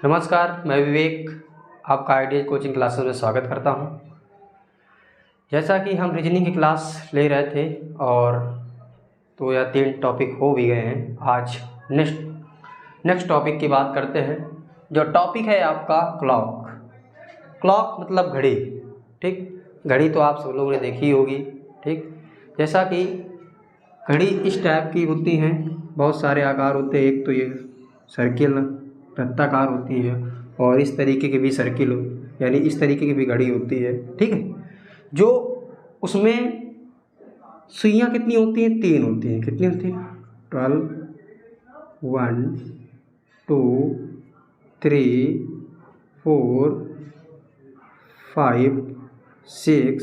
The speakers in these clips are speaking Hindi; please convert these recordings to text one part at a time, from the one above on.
नमस्कार, मैं विवेक आपका आइडिया कोचिंग क्लासेस में स्वागत करता हूं। जैसा कि हम रीजनिंग की क्लास ले रहे थे और 2 या 3 टॉपिक हो भी गए हैं। आज नेक्स्ट टॉपिक की बात करते हैं। जो टॉपिक है आपका क्लॉक मतलब घड़ी। ठीक, घड़ी तो आप सब लोगों ने देखी होगी। ठीक, जैसा कि घड़ी इस टाइप की होती हैं, बहुत सारे आकार होते हैं। एक तो ये सर्किल वृत्ताकार होती है और इस तरीके की भी सर्किल यानी इस तरीके की भी घड़ी होती है। ठीक है, जो उसमें सुइयाँ कितनी होती हैं? 3 होती हैं। कितनी होती हैं? 12, 1, 2, 3, 4, 5, 6,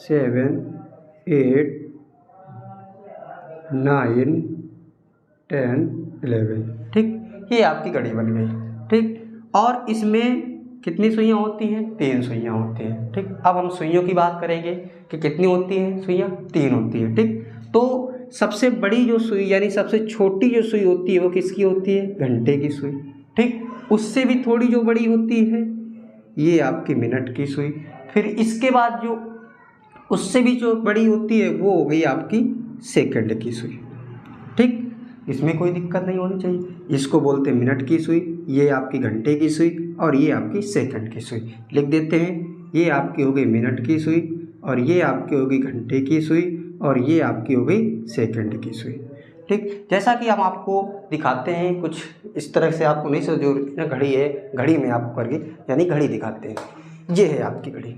7, 8, 9, 10, 11। ठीक, ये आपकी घड़ी बन गई। ठीक, और इसमें कितनी सुइयाँ होती हैं? 3 सुइयाँ होती हैं। ठीक, अब हम सुइयों की बात करेंगे कि कितनी होती हैं सुइयाँ? 3 होती हैं। ठीक, तो सबसे बड़ी जो सुई यानी सबसे छोटी जो सुई होती है वो किसकी होती है? घंटे की सुई। ठीक, उससे भी थोड़ी जो बड़ी होती है ये आपकी मिनट की सुई। फिर इसके बाद जो उससे भी जो बड़ी होती है वो हो गई आपकी सेकंड की सुई। ठीक, इसमें कोई दिक्कत नहीं होनी चाहिए। इसको बोलते हैं मिनट की सुई, ये आपकी घंटे की सुई और ये आपकी सेकंड की सुई। लिख देते हैं, ये आपकी हो गई मिनट की सुई और ये आपकी हो गई घंटे की सुई और ये आपकी हो गई सेकंड की सुई। ठीक, जैसा कि हम आपको दिखाते हैं कुछ इस तरह से, आपको नहीं समझ जो घड़ी है, घड़ी में आपको करके यानी घड़ी दिखाते हैं। ये है आपकी घड़ी।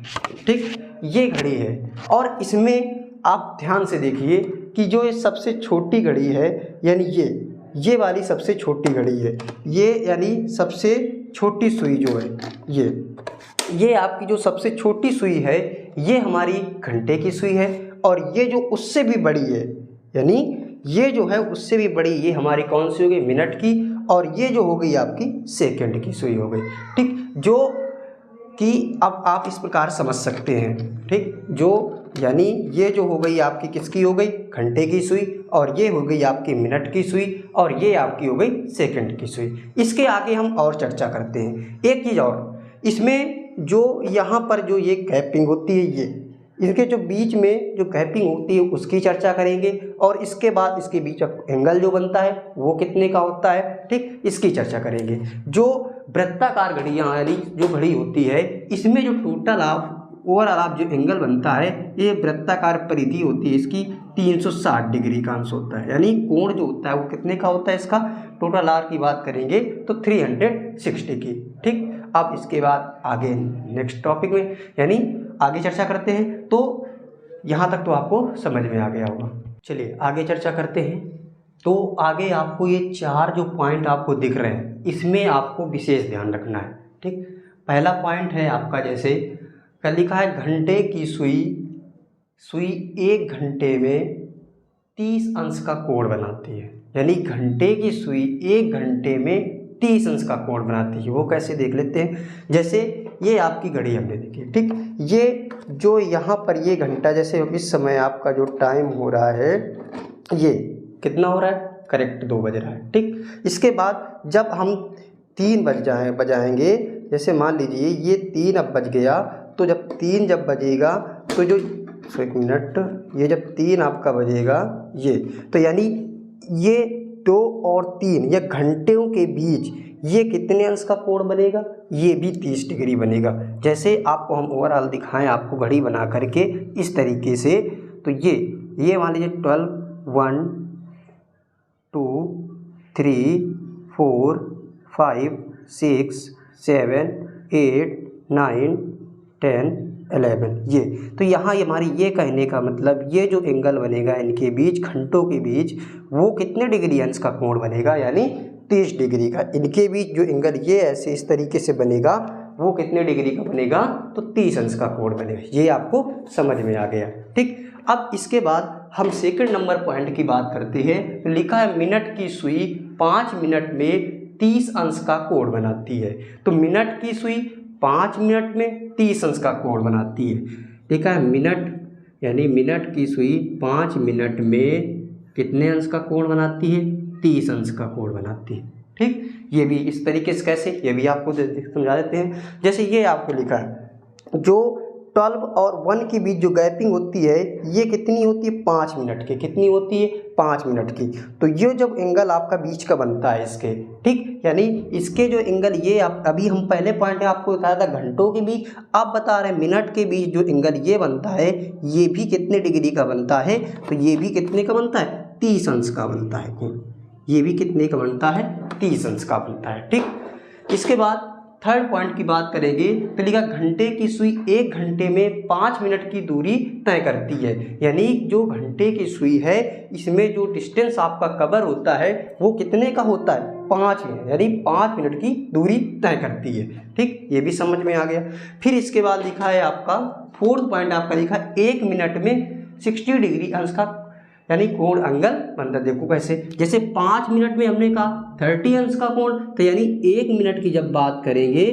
ठीक, ये घड़ी है और इसमें आप ध्यान से देखिए कि जो ये सबसे छोटी घड़ी है यानी ये वाली सबसे छोटी घड़ी है, ये यानी सबसे छोटी सुई जो है ये आपकी जो सबसे छोटी सुई है ये हमारी घंटे की सुई है और ये जो उससे भी बड़ी है यानी ये जो है उससे भी बड़ी ये हमारी कौन सी हो गई? मिनट की। और ये जो हो गई आपकी सेकंड की सुई हो गई। ठीक, जो कि अब आप इस प्रकार समझ सकते हैं। ठीक, जो यानी ये जो हो गई आपकी किसकी हो गई? घंटे की सुई और ये हो गई आपकी मिनट की सुई और ये आपकी हो गई सेकंड की सुई। इसके आगे हम और चर्चा करते हैं। एक चीज़ और, इसमें जो यहाँ पर जो ये गैपिंग होती है ये इनके जो बीच में जो गैपिंग होती है उसकी चर्चा करेंगे और इसके बाद इसके बीच एंगल जो बनता है वो कितने का होता है। ठीक, इसकी चर्चा करेंगे। जो वृत्ताकार घड़ियाँ यानी जो घड़ी होती है इसमें जो टोटल आप ओवरऑल आप जो एंगल बनता है ये वृत्ताकार परिधि होती है इसकी 360 डिग्री का अंश होता है। यानी कोण जो होता है वो कितने का होता है? इसका टोटल आर की बात करेंगे तो 360 की। ठीक, अब इसके बाद आगे नेक्स्ट टॉपिक में यानी आगे चर्चा करते हैं। तो यहाँ तक तो आपको समझ में आ गया होगा। चलिए आगे चर्चा करते हैं। तो आगे आपको ये 4 जो पॉइंट आपको दिख रहे हैं इसमें आपको विशेष ध्यान रखना है। ठीक, पहला पॉइंट है आपका, जैसे क्या लिखा है? घंटे की सुई 1 घंटे में 30 अंश का कोण बनाती है। यानी घंटे की सुई 1 घंटे में 30 अंश का कोण बनाती है। वो कैसे देख लेते हैं। जैसे ये आपकी घड़ी हमने देखी। ठीक, ये जो यहाँ पर ये घंटा, जैसे इस समय आपका जो टाइम हो रहा है ये कितना हो रहा है? करेक्ट 2 बज रहा है। ठीक, इसके बाद जब हम 3 बजाएंगे, जैसे मान लीजिए ये 3 अब बज गया, तो जब 3 जब बजेगा तो जो 1 मिनट, ये जब 3 आपका बजेगा ये, तो यानी ये 2 और 3 या घंटों के बीच ये कितने अंश का कोण बनेगा? ये भी 30 डिग्री बनेगा। जैसे आपको हम ओवरऑल दिखाएं आपको घड़ी बना करके इस तरीके से, तो ये मान लीजिए 12, 1, 2, 3, 4, 5, 6, 7, 8, 9, 10, 11 ये। तो यहाँ हमारी ये कहने का मतलब ये जो एंगल बनेगा इनके बीच, घंटों के बीच, वो कितने डिग्री अंश का कोण बनेगा? यानी 30 डिग्री का। इनके बीच जो एंगल ये ऐसे इस तरीके से बनेगा वो कितने डिग्री का बनेगा? तो 30 अंश का कोण बनेगा। ये आपको समझ में आ गया। ठीक, अब इसके बाद हम सेकंड नंबर पॉइंट की बात करते हैं। तो लिखा है मिनट की सुई 5 मिनट में 30 अंश का कोण बनाती है। तो मिनट की सुई 5 मिनट में 30 अंश का कोण बनाती है। देखा है, मिनट यानी मिनट की सुई 5 मिनट में कितने अंश का कोण बनाती है? 30 अंश का कोण बनाती है। ठीक, ये भी इस तरीके से कैसे, ये भी आपको समझा देते हैं। जैसे ये आपको लिखा है जो 12 और 1 के बीच जो गैपिंग होती है ये कितनी होती है, 5 मिनट की। कितनी होती है, 5 मिनट की। तो ये जब एंगल आपका बीच का बनता है इसके, ठीक, यानी इसके जो एंगल ये आप अभी हम पहले पॉइंट में आपको बताया था घंटों के बीच, आप बता रहे हैं मिनट के बीच जो एंगल ये बनता है ये भी कितने डिग्री का बनता है, तो ये भी कितने का बनता है, 30 अंश का बनता है। ये भी कितने का बनता है, 30 अंश का बनता है, ठीक। इसके बाद थर्ड पॉइंट की बात करेंगे तो लिखा घंटे की सुई 1 घंटे में 5 मिनट की दूरी तय करती है। यानी जो घंटे की सुई है इसमें जो डिस्टेंस आपका कवर होता है वो कितने का होता है, 5 है, यानी 5 मिनट की दूरी तय करती है, ठीक। ये भी समझ में आ गया। फिर इसके बाद लिखा है आपका फोर्थ पॉइंट आपका लिखा 1 मिनट में 60 डिग्री अंश का यानी कोण एंगल बनता है। देखो कैसे, जैसे 5 मिनट में हमने कहा 30 अंश का कोण, तो यानी 1 मिनट की जब बात करेंगे,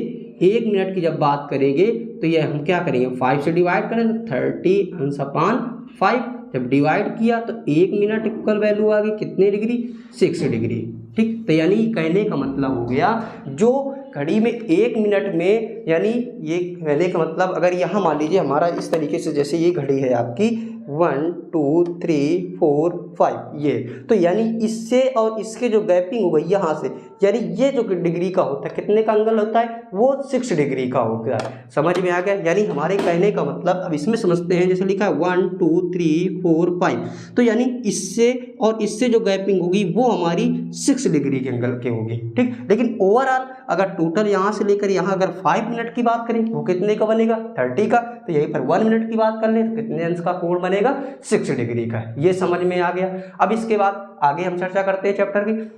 1 मिनट की जब बात करेंगे तो ये हम क्या करेंगे, 5 से डिवाइड करें तो 30 अंश अपान 5, जब डिवाइड किया तो 1 मिनट इक्वल वैल्यू आ गई कितने डिग्री, 6 डिग्री, ठीक। तो यानी कहने का मतलब हो गया जो घड़ी में 1 मिनट में, यानी ये कहने का मतलब अगर यहाँ मान लीजिए हमारा इस तरीके से जैसे ये घड़ी है आपकी 1 2 3 4 5 ये, तो यानी इससे और इसके जो गैपिंग हो गई यहाँ से, यानी ये जो डिग्री का होता है कितने का एंगल होता है, वो 6 डिग्री का होता है। समझ में आ गया। यानी हमारे कहने का मतलब अब इसमें समझते हैं, जैसे लिखा है 1 2 3 4 5, तो यानी इससे और इससे जो गैपिंग होगी वो हमारी 6 डिग्री के एंगल के होगी, ठीक। लेकिन ओवरऑल अगर टोटल यहाँ से लेकर यहाँ अगर 5 मिनट की बात करें वो कितने का बनेगा, 30 का। तो यहीं पर 1 मिनट की बात कर लें तो कितने अंश का कोण बनेगा, 6 डिग्री का। ये समझ में आ गया। अब इसके बाद आगे हम चर्चा करते हैं चैप्टर की।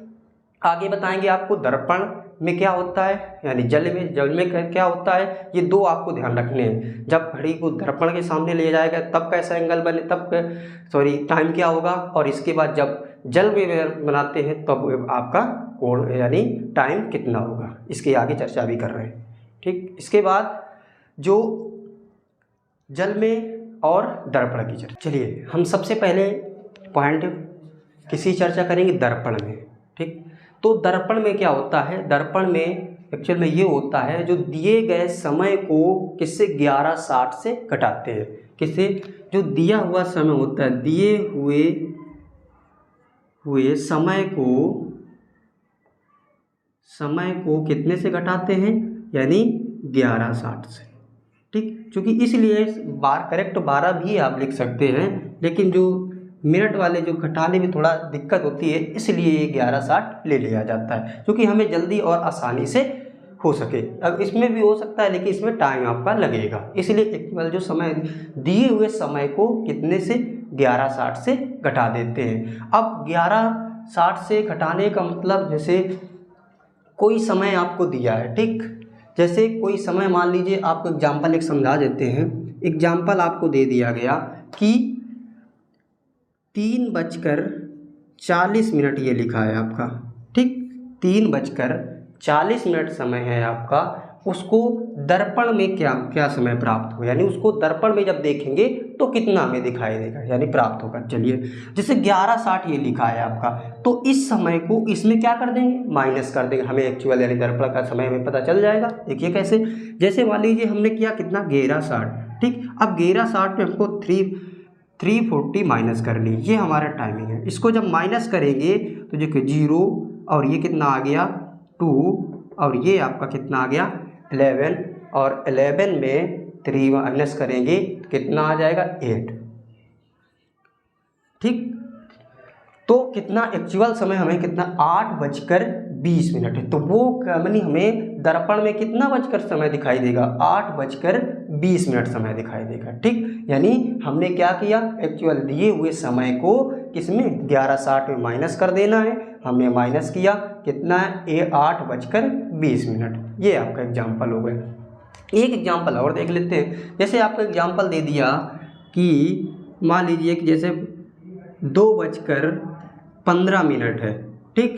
आगे बताएंगे आपको दर्पण में क्या होता है, यानी जल में क्या होता है। ये दो आपको ध्यान रखने हैं। जब घड़ी को दर्पण के सामने ले जाएगा तब कैसा एंगल बने, तब टाइम क्या होगा, और इसके बाद जब जल में बनाते हैं तब आपका कोण यानी टाइम कितना होगा, इसके आगे चर्चा भी कर रहे हैं, ठीक। इसके बाद जो जल में और दर्पण की चर्चा, चलिए हम सबसे पहले पॉइंट किसी चर्चा करेंगे दर्पण में, ठीक। तो दर्पण में क्या होता है, दर्पण में एक्चुअल में ये होता है जो दिए गए समय को किससे 1160 से घटाते हैं। किससे, जो दिया हुआ समय होता है, दिए हुए समय को कितने से घटाते हैं, यानी 1160 से, ठीक। क्योंकि इसलिए करेक्ट 12 भी आप लिख सकते हैं, लेकिन जो मिनट वाले जो घटाने में थोड़ा दिक्कत होती है इसलिए ये 1160 ले लिया जाता है, क्योंकि हमें जल्दी और आसानी से हो सके। अब इसमें भी हो सकता है लेकिन इसमें टाइम आपका लगेगा, इसलिए एक्चुअल जो समय दिए हुए समय को कितने से 1160 से घटा देते हैं। अब 1160 से घटाने का मतलब, जैसे कोई समय आपको दिया है, ठीक। जैसे कोई समय मान लीजिए, आपको एग्जाम्पल एक समझा देते हैं। एग्जाम्पल आपको दे दिया गया कि 3:40 ये लिखा है आपका, ठीक। 3:40 समय है आपका। उसको दर्पण में क्या समय प्राप्त हो, यानी उसको दर्पण में जब देखेंगे तो कितना हमें दिखाई देगा, यानी प्राप्त होगा। चलिए, जैसे 1160 ये लिखा है आपका, तो इस समय को इसमें क्या कर देंगे, माइनस कर देंगे, हमें एक्चुअल यानी दर्पण का समय हमें पता चल जाएगा। देखिए कैसे, जैसे मान लीजिए हमने किया कितना 1160, ठीक। अब 1160 में हमको 340 माइनस कर ली, ये हमारा टाइमिंग है। इसको जब माइनस करेंगे तो देखिए 0 और ये कितना आ गया 2 और ये आपका कितना आ गया 11, और 11 में 3 माइनस करेंगे तो कितना आ जाएगा 8, ठीक। तो कितना एक्चुअल समय हमें कितना 8:20 है। तो वो कमनी हमें दर्पण में कितना बजकर समय दिखाई देगा, 8:20 समय दिखाई देगा, ठीक। यानी हमने क्या किया, एक्चुअल दिए हुए समय को किसमें 1160 में माइनस कर देना है। हमने माइनस किया, कितना है 8:20। ये आपका एग्जाम्पल हो गया। एक एग्जाम्पल और देख लेते हैं। जैसे आपको एग्जाम्पल दे दिया कि मान लीजिए कि जैसे 2:15 है, ठीक।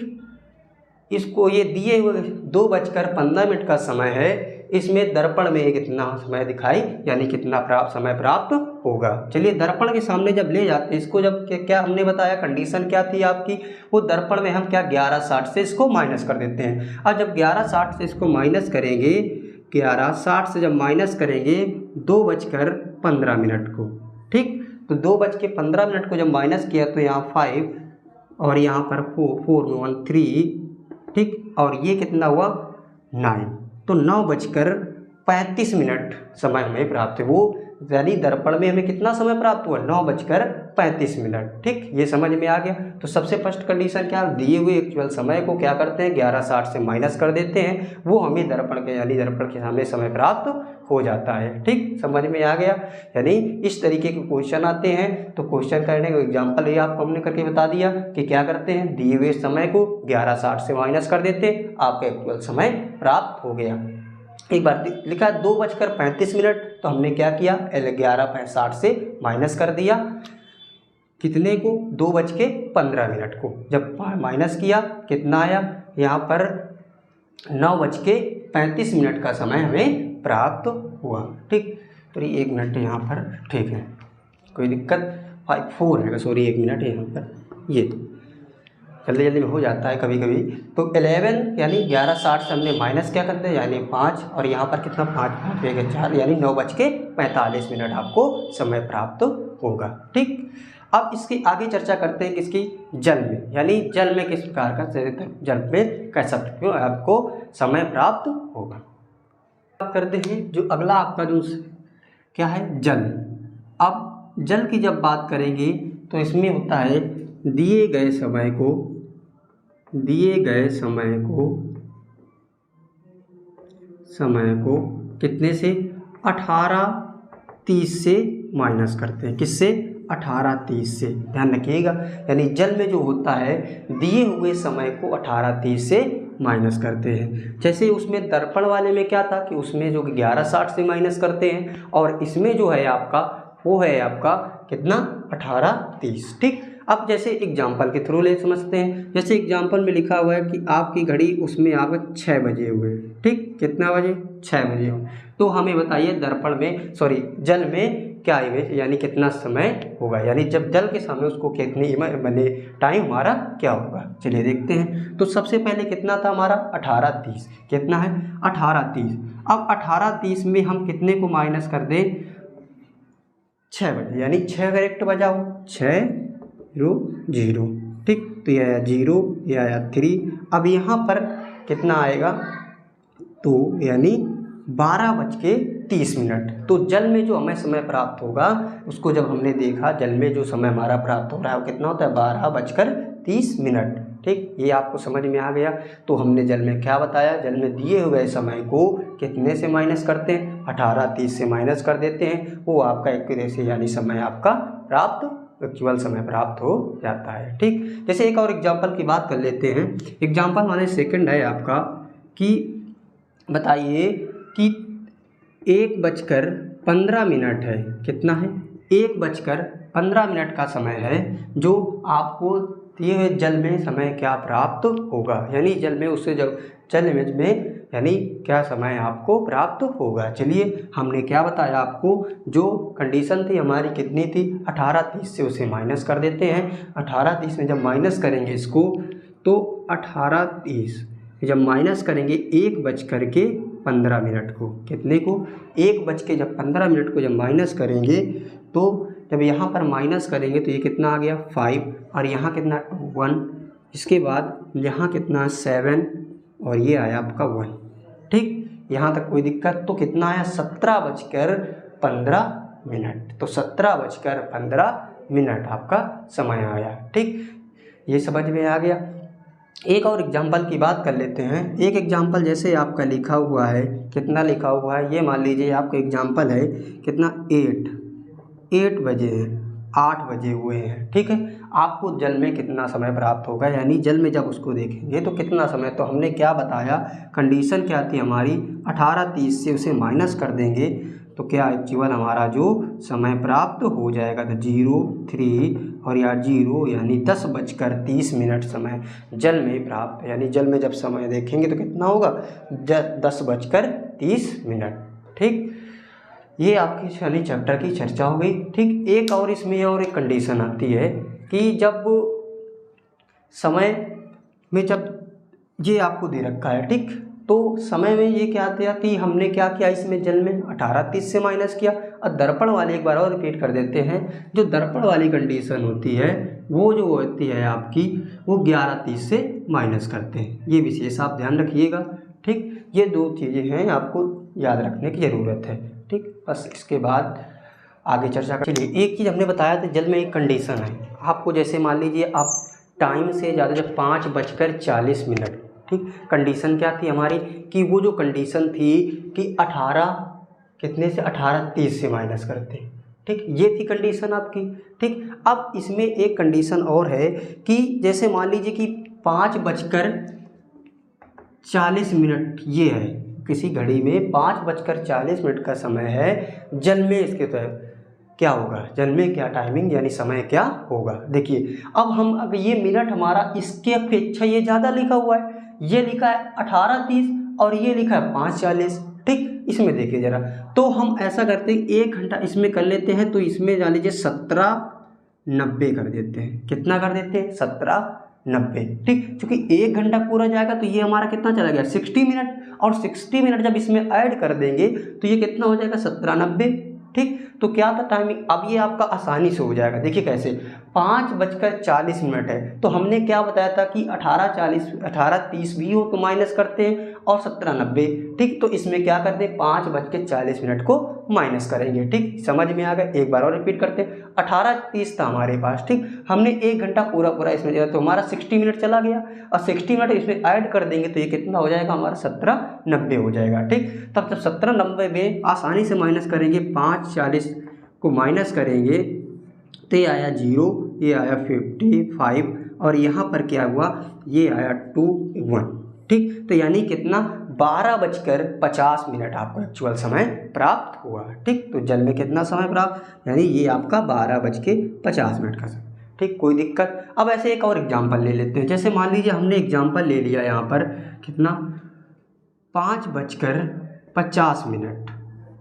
इसको ये दिए हुए 2:15 का समय है, इसमें दर्पण में कितना समय दिखाई यानी कितना समय प्राप्त होगा। चलिए दर्पण के सामने जब ले जाते हैं इसको, जब क्या हमने बताया कंडीशन क्या थी आपकी, वो दर्पण में हम क्या 11:60 से इसको माइनस कर देते हैं। अब जब 11:60 से इसको माइनस करेंगे, 11:60 से जब माइनस करेंगे 2:15 को, ठीक, तो 2:15 को जब माइनस किया तो यहाँ 5 और यहाँ पर 4 में 1 3, ठीक, और ये कितना हुआ 9, तो 9:35 समय हमें प्राप्त है। वो यानी दर्पण में हमें कितना समय प्राप्त हुआ 9:35, ठीक, ये समझ में आ गया। तो सबसे फर्स्ट कंडीशन क्या, दिए हुए एक्चुअल समय को क्या करते हैं 11:60 से माइनस कर देते हैं, वो हमें दर्पण के यानी दर्पण के सामने समय प्राप्त हो जाता है, ठीक, समझ में आ गया। यानी इस तरीके के क्वेश्चन आते हैं, तो क्वेश्चन करने का एग्जाम्पल ये आपको हमने करके बता दिया कि क्या करते हैं, दिए हुए समय को 11:60 से माइनस कर देते हैं, आपका एक्चुअल समय प्राप्त हो गया। एक बार लिखा 2:35, तो हमने क्या किया 11:60 से माइनस कर दिया कितने को 2:15 को, जब माइनस किया कितना आया यहाँ पर 9:35 का समय हमें प्राप्त हुआ, ठीक। तो 1 मिनट यहाँ पर, ठीक है, कोई दिक्कत 4 है, सॉरी 1 मिनट यहाँ पर, ये जल्दी जल्दी में हो जाता है कभी कभी। तो 11 यानी 11:60 से हमने माइनस क्या करते हैं यानी 5, और यहाँ पर कितना 5 5 4 यानी 9:45 आपको समय प्राप्त होगा, ठीक। अब इसकी आगे चर्चा करते हैं किसकी, जल में, यानी जल में किस प्रकार का जल में कैसा आपको समय प्राप्त होगा। बात करते हैं जो अगला आपका जो क्या है जल। अब जल की जब बात करेंगे तो इसमें होता है दिए गए समय को कितने से 18:30 से माइनस करते हैं, किससे 18:30 से, ध्यान रखिएगा। यानी जल में जो होता है दिए हुए समय को 18:30 से माइनस करते हैं। जैसे उसमें दर्पण वाले में क्या था कि उसमें जो 11:60 से माइनस करते हैं, और इसमें जो है आपका वो है आपका कितना 18:30, ठीक। अब जैसे एग्जाम्पल के थ्रू ले समझते हैं। जैसे एग्जाम्पल में लिखा हुआ है कि आपकी घड़ी उसमें आपका 6 बजे हुए, ठीक, कितना बजे 6 बजे हो, तो हमें बताइए दर्पण में जल में क्या इमेज यानी कितना समय होगा, यानी जब जल के सामने उसको कितनी बने टाइम हमारा क्या होगा। चलिए देखते हैं। तो सबसे पहले कितना था हमारा 18:30, कितना है 18:30। अब 18:30 में हम कितने को माइनस कर दें 6 बजे, यानी 6 करेक्ट बजा हो 6:00, ठीक। तो ये आया 0, ये आया 3। अब यहाँ पर कितना आएगा तो यानी 12:30। तो जल में जो हमें समय प्राप्त होगा उसको जब हमने देखा जल में जो समय हमारा प्राप्त हो रहा है वो कितना होता है 12:30, ठीक। ये आपको समझ में आ गया। तो हमने जल में क्या बताया, जल में दिए हुए समय को कितने से माइनस करते हैं 18:30 से माइनस कर देते हैं, वो आपका एक तरह से यानी समय आपका प्राप्त एक्चुअल समय प्राप्त हो जाता है, ठीक। जैसे एक और एग्जाम्पल की बात कर लेते हैं। एग्जाम्पल माने सेकंड है आपका कि बताइए कि 1:15 है, कितना है 1:15 का समय है जो आपको दिए हुए जल में समय क्या प्राप्त होगा, यानी जल में उससे जब जल में यानी क्या समय आपको प्राप्त होगा। चलिए हमने क्या बताया आपको, जो कंडीशन थी हमारी कितनी थी 18:30 से उसे माइनस कर देते हैं। 18:30 में जब माइनस करेंगे इसको तो 18:30 जब माइनस करेंगे 1:15 को, कितने को 1:15 को जब माइनस करेंगे तो जब यहाँ पर माइनस करेंगे तो ये कितना आ गया 5, और यहाँ कितना 1, इसके बाद यहाँ कितना 7, और ये आया आपका 1, ठीक। यहाँ तक कोई दिक्कत, तो कितना आया 17:15। तो 17:15 आपका समय आया, ठीक। ये समझ में आ गया। एक और एग्जाम्पल की बात कर लेते हैं। एक एग्जाम्पल जैसे आपका लिखा हुआ है, कितना लिखा हुआ है ये मान लीजिए आपका एग्जाम्पल है कितना 8 बजे हैं, 8 बजे हुए हैं, ठीक है। आपको जल में कितना समय प्राप्त होगा, यानी जल में जब उसको देखेंगे तो कितना समय, तो हमने क्या बताया कंडीशन क्या थी हमारी 18:30 से उसे माइनस कर देंगे तो क्या एक्चुअल हमारा जो समय प्राप्त हो जाएगा तो 0, 3 और यहाँ 0 यानी 10:30 समय जल में प्राप्त, यानी जल में जब समय देखेंगे तो कितना होगा 10:30। ठीक, ये आपकी शनि चैप्टर की चर्चा हो गई। ठीक, एक और इसमें और एक कंडीशन आती है कि जब समय में जब ये आपको दे रखा है, ठीक, तो समय में ये क्या था कि हमने क्या किया इसमें जल में 18:30 से माइनस किया। और दर्पण वाली एक बार और रिपीट कर देते हैं, जो दर्पण वाली कंडीशन होती है वो जो होती है आपकी वो 11:30 से माइनस करते हैं। ये विशेष आप ध्यान रखिएगा। ठीक, ये 2 चीज़ें हैं आपको याद रखने की ज़रूरत है। ठीक, बस इसके बाद आगे चर्चा कर। चलिए, एक चीज़ हमने बताया था जल में एक कंडीशन है आपको, जैसे मान लीजिए आप टाइम से ज़्यादा जब 5:40, ठीक, कंडीशन क्या थी हमारी कि वो जो कंडीशन थी कि 18 कितने से 18:30 से माइनस करते हैं। ठीक, ये थी कंडीशन आपकी। ठीक, अब इसमें एक कंडीशन और है कि जैसे मान लीजिए कि 5:40 ये है, किसी घड़ी में 5:40 का समय है, जल में इसके तो क्या होगा, जल में क्या टाइमिंग यानी समय क्या होगा। देखिए अब हम अगर ये मिनट हमारा इसके अपेक्षा ये ज़्यादा लिखा हुआ है, ये लिखा है 18:30 और ये लिखा है 5:40। ठीक, इसमें देखिए ज़रा, तो हम ऐसा करते हैं 1 घंटा इसमें कर लेते हैं, तो इसमें जान लीजिए 17:90 कर देते हैं। कितना कर देते हैं 17:90। ठीक, क्योंकि 1 घंटा पूरा जाएगा तो ये हमारा कितना चला गया 60 मिनट, और 60 मिनट जब इसमें ऐड कर देंगे तो ये कितना हो जाएगा 17:90। ठीक, तो क्या था टाइमिंग, अब ये आपका आसानी से हो जाएगा। देखिए कैसे, 5:40 है तो हमने क्या बताया था कि 18:30 भी हो तो माइनस करते हैं और 17:90। ठीक, तो इसमें क्या करते हैं 5:40 को माइनस करेंगे। ठीक, समझ में आ गया। एक बार और रिपीट करते हैं, 18:30 था हमारे पास। ठीक, हमने 1 घंटा पूरा इसमें दिया तो हमारा 60 मिनट चला गया, और 60 मिनट इसमें ऐड कर देंगे तो ये कितना हो जाएगा हमारा 17:90 हो जाएगा। ठीक, तब जब 17:90 में आसानी से माइनस करेंगे, 5:40 को माइनस करेंगे तो ये आया 0, ये आया 55 और यहाँ पर क्या हुआ, ये आया 21। ठीक, तो यानी कितना 12:50 आपको एक्चुअल समय प्राप्त हुआ। ठीक, तो जल में कितना समय प्राप्त, यानी ये आपका 12:50 का समय। ठीक, कोई दिक्कत। अब ऐसे एक और एग्जाम्पल ले लेते हैं, जैसे मान लीजिए हमने एग्जाम्पल ले लिया यहाँ पर कितना 5:50।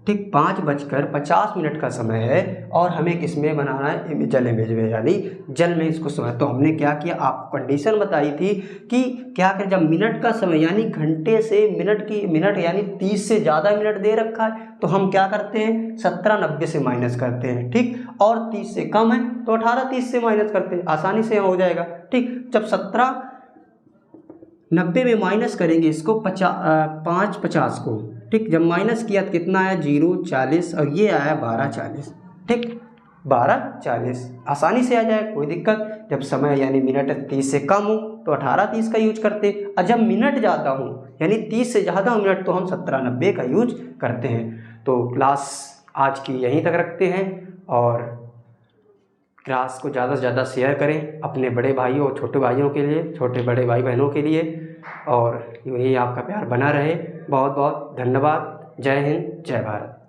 ठीक, 5:50 का समय है और हमें किसमें बनाना है जल इमेज में, यानी जल में इसको समय। तो हमने क्या किया, आपको कंडीशन बताई थी कि क्या करें जब मिनट का समय यानी घंटे से मिनट यानी 30 से ज़्यादा मिनट दे रखा है तो हम क्या करते हैं 17:90 से माइनस करते हैं। ठीक, और 30 से कम है तो 18:30 से माइनस करते हैं, आसानी से हो जाएगा। ठीक, जब 17:90 में माइनस करेंगे इसको 5:50 को। ठीक, जब माइनस किया तो कितना आया 0:40 और ये आया 12:40। ठीक, 12:40 आसानी से आ जाए, कोई दिक्कत। जब समय यानी मिनट 30 से कम हो तो 18:30 का यूज करते, और जब मिनट ज़्यादा हो यानी 30 से ज़्यादा मिनट तो हम 17:90 का यूज करते हैं। तो क्लास आज की यहीं तक रखते हैं, और क्लास को ज़्यादा से ज़्यादा शेयर करें अपने बड़े भाइयों और छोटे भाइयों के लिए, छोटे बड़े भाई बहनों के लिए, और यही आपका प्यार बना रहे। बहुत बहुत धन्यवाद। जय हिंद, जय भारत।